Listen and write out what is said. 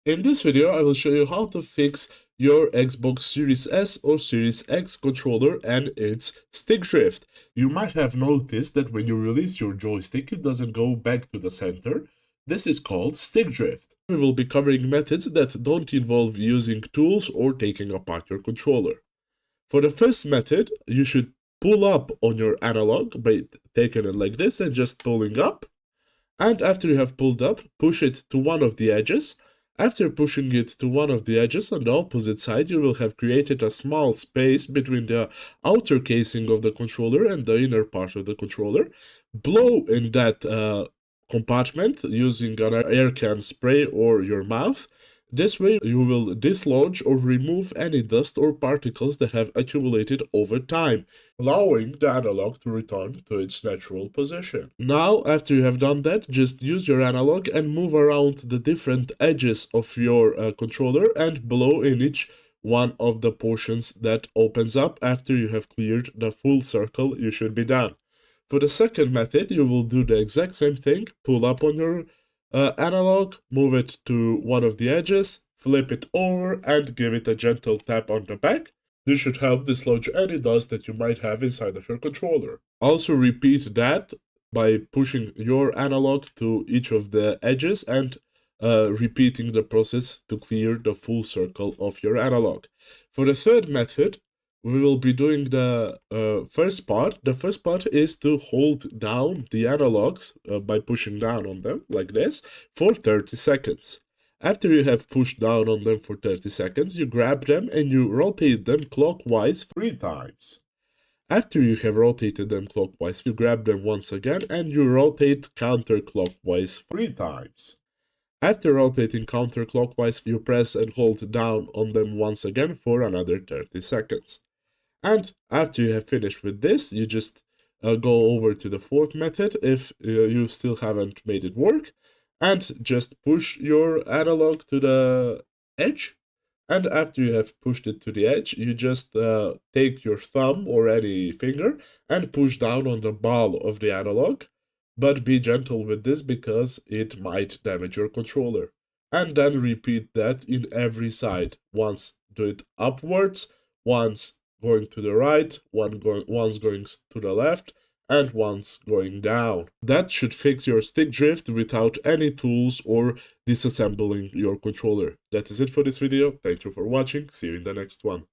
In this video, I will show you how to fix your Xbox Series S or Series X controller and its stick drift. You might have noticed that when you release your joystick, it doesn't go back to the center. This is called stick drift. We will be covering methods that don't involve using tools or taking apart your controller. For the first method, you should pull up on your analog by taking it like this and just pulling up. And after you have pulled up, push it to one of the edges. After pushing it to one of the edges on the opposite side, you will have created a small space between the outer casing of the controller and the inner part of the controller. Blow in that compartment using an air can spray or your mouth. This way, you will dislodge or remove any dust or particles that have accumulated over time, allowing the analog to return to its natural position. Now, after you have done that, just use your analog and move around the different edges of your controller and blow in each one of the portions that opens up. After you have cleared the full circle, you should be done. For the second method, you will do the exact same thing. Pull up on your analog, move it to one of the edges, flip it over, and give it a gentle tap on the back. This should help dislodge any dust that you might have inside of your controller. Also repeat that by pushing your analog to each of the edges and repeating the process to clear the full circle of your analog. For the third method, we will be doing the first part. The first part is to hold down the analogs by pushing down on them like this for 30 seconds. After you have pushed down on them for 30 seconds, you grab them and you rotate them clockwise 3 times. After you have rotated them clockwise, you grab them once again and you rotate counterclockwise 3 times. After rotating counterclockwise, you press and hold down on them once again for another 30 seconds. And after you have finished with this, you just go over to the fourth method if you still haven't made it work, and just push your analog to the edge. And after you have pushed it to the edge, you just take your thumb or any finger and push down on the ball of the analog. But be gentle with this because it might damage your controller. And then repeat that in every side. Once do it upwards, once going to the right, once going to the left, and once going down. That should fix your stick drift without any tools or disassembling your controller. That is it for this video. Thank you for watching. See you in the next one.